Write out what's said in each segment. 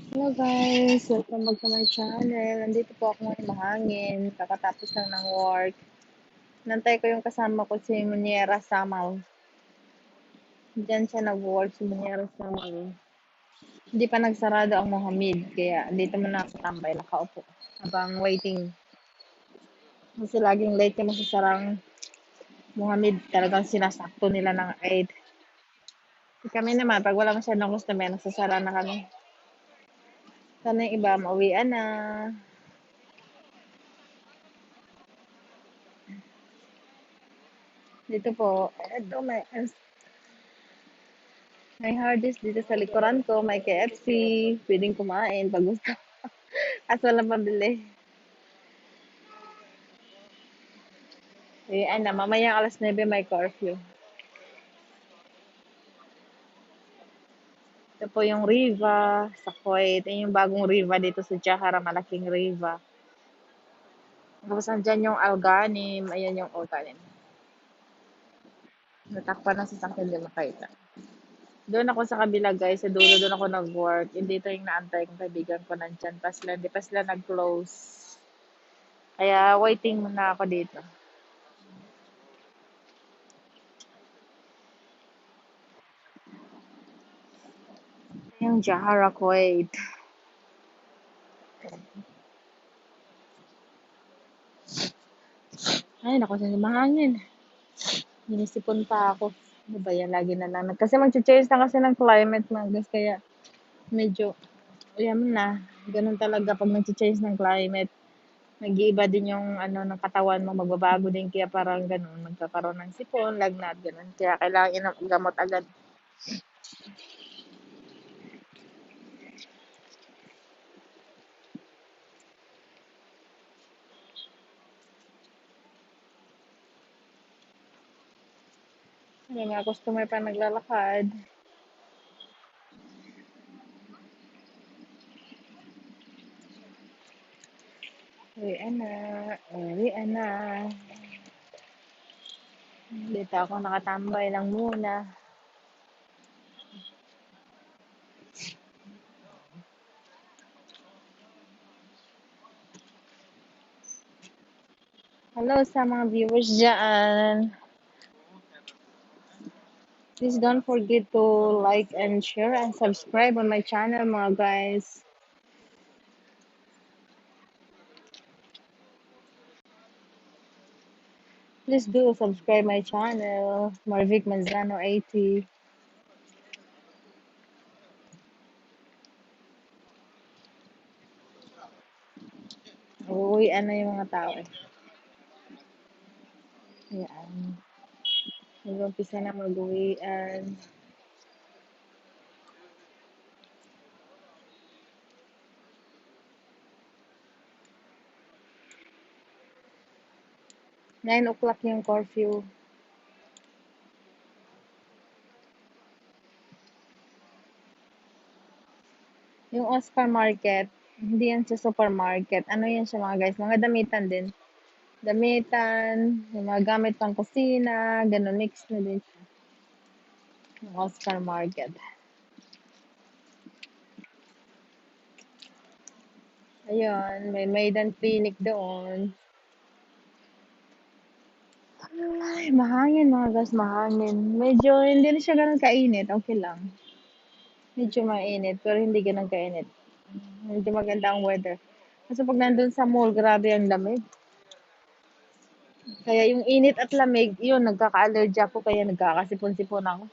Hello guys, welcome back to my channel. Nandito po ako ngayon mahangin. Kakatapos lang ng work. Nantay ko yung kasama ko si Muniera Samal. Diyan siya nag-work si Muniera Samal. Hindi pa nagsarado ang Mohammed. Kaya dito muna ako tambay. Nakaupo. Habang waiting. Kasi laging late yung masasarang Mohammed. Talagang sinasakto nila ng 8. Kami naman, pag wala masyadong customer, nagsasara na kami. Sana yung iba, mauwian na. Dito po, eto may hardest dito sa likuran ko, may KFC, pwedeng kumain pag gusto. Kaso walang pabili. Eh, ano, mamaya alas 9 may curfew. Ito po yung Riva sa Kuwait. Ito yung bagong Riva dito sa Jahara, malaking Riva. Tapos andyan yung Alganim, ayan yung Alganim. Natakpan na sa sasakyan, hindi makita. Doon ako sa kabila guys, sa dulo doon ako nag-work. Hindi ito yung naantay kong kaibigan ko nandyan. Pa sila, hindi pa sila nag-close. Kaya waiting muna ako dito. Yung Jahara, Kuwait. Ay, naku, sa mahangin. Inisipon pa ako. Ano ba yan? Lagi na lang. Kasi mag-change na kasi ng climate mga guys. Kaya medyo, ayan na. Ganun talaga pag nag-change ng climate. Nag-iiba din yung ano ng katawan mo. Magbabago din. Kaya parang ganun. Magkakaroon ng sipon, lagnat, ganun. Kaya kailangan gamot agad. May mga customer pa naglalakad. Uwi na. Uwi na. Dito ako nakatambay lang muna. Hello sa mga viewers dyan. Please don't forget to like and share and subscribe on my channel mga guys. Please do subscribe my channel, Marvic Manzano 80. Uuwian na yung mga tao. Ayan. Nag-umpisa na mag-uwian. Nine o'clock yung curfew. Yung Oscar Market, hindi yan sa supermarket. Ano yan siya mga guys? Mga damitan din. Damitan, yung mga gamit pang kusina, ganun, mix na din siya. Yung Oscar Market. Ayun, may Maidan Clinic doon. Ay, mahangin mga guys, mahangin. Medyo hindi na siya ganun kainit, okay lang. Medyo mainit, pero hindi ganun kainit. Medyo maganda ang weather. Kasi pag nandun sa mall, grabe ang lamig. Kaya yung init at lamig, yun, nagkaka-allergy ako, kaya nagkakasipon-sipon ako.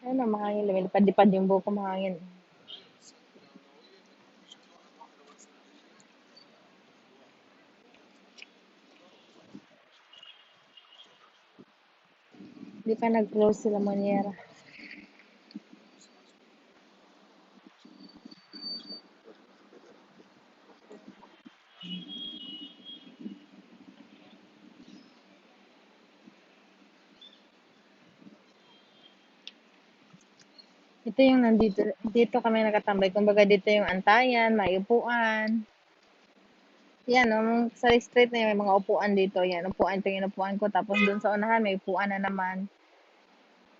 Ayun, mahangin, lumilipad-lipad yung buhok ko, mahangin. Hindi pa nag-close sila Moniera. Ito yung dito kami nakatambay. Kumbaga dito yung antayan, may upuan. Yan, sa street na yun, may mga upuan dito. Yan, upuan, ito yung upuan ko. Tapos dun sa unahan, may upuan na naman.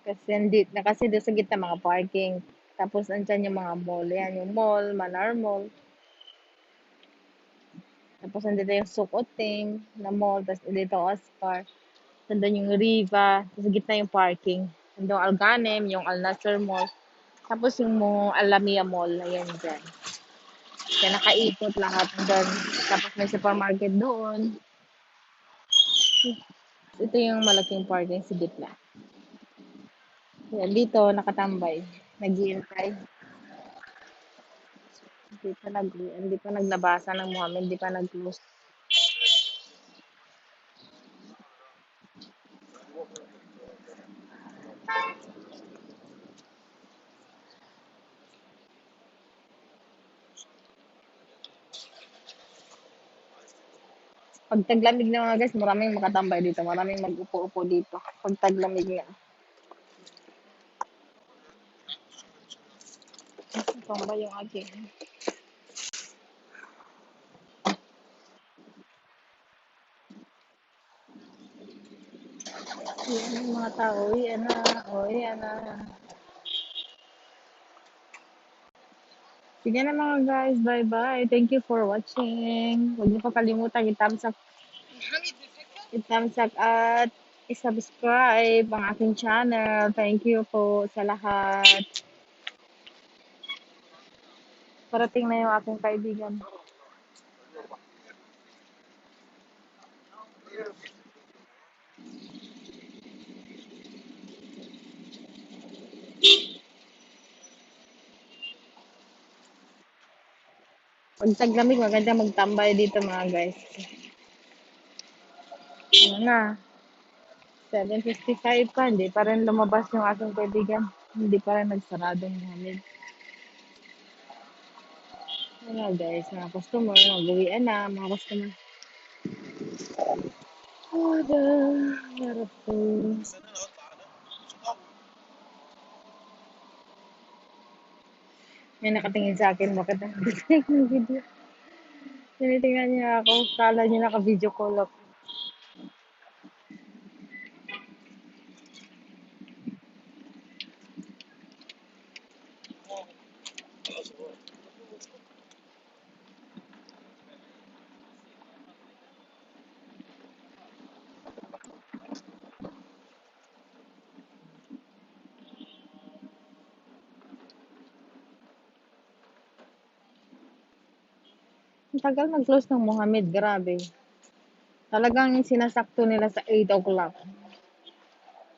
Kasi doon sa gitna, mga parking. Tapos, andyan yung mga mall. Yan, yung mall, Manar Mall. Tapos, andito yung Sukotim na mall. Tapos, dito Oscar. Nandun yung Riva. Tapos, sa gitna yung parking. Nandun Alganem, yung Al Nassr Mall. Tapos, yung Alamia Mall. Ayan dyan. Kaya nakaikot lahat doon. Tapos, may supermarket doon. Ito yung malaking parking sa gitna. Yan, dito, nakatambay. Naghihintay. Hindi pa naglabasa ng Muhammad, hindi pa nag-close. Pag taglamig na mga guys, maraming makatambay dito. Maraming mag-upo-upo dito. Pag taglamig na. Tambay yung aking. Yan yung mga tao. Uy, ana. Uy, ana. Sige na mga guys. Bye-bye. Thank you for watching. Huwag niyo pa kalimutan i-thumbs up at i-subscribe ang aking channel. Thank you po sa lahat. Parating na yung aking kaibigan. Pag taglamig, maganda magtambay dito mga guys. Ano na, 7:55 pa, hindi pa rin lumabas yung aking kaibigan. Hindi pa rin nagsaradong namin. Ano guys, mga customer, mag-uwian na, mga customer. Ada, harap ko. May nakatingin sa akin, bakit nakatingin ng video? Tinitingnan niya ako, kala niya naka-video call ako. Ang tagal mag-close ng Mohammed, grabe. Talagang sinasakto nila sa 8 o'clock.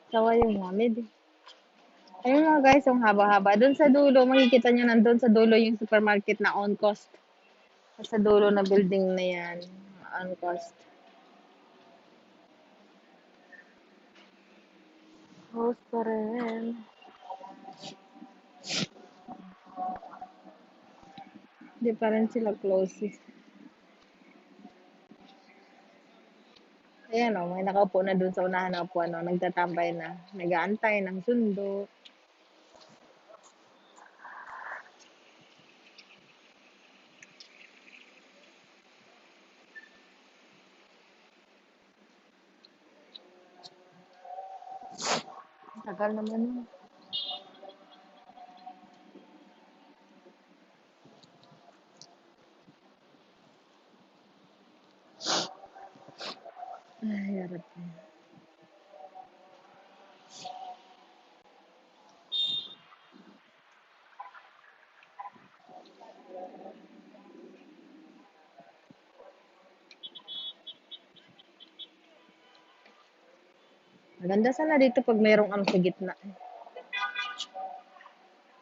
Sawa yung Mohammed. Ayun mga guys, ang haba-haba. Doon sa dulo, makikita nyo nandun sa dulo yung supermarket na on cost. Sa dulo na building na yan. On cost. Close pa rin. Hindi pa rin sila close. Ayan o, may nakaupo na dun sa unahan na upuan o. Nagtatambay na. Nag-aantay ng sundo. Tagal naman yun. Ay, harap. Maganda sana dito pag mayroong ano sa gitna.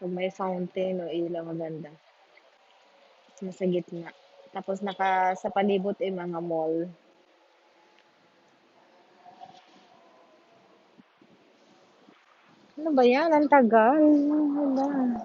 Pag may fountain o ilaw, maganda. Nasa gitna. Tapos sa palibot mga mall. Ano ba yan? Ang tagal. Wala.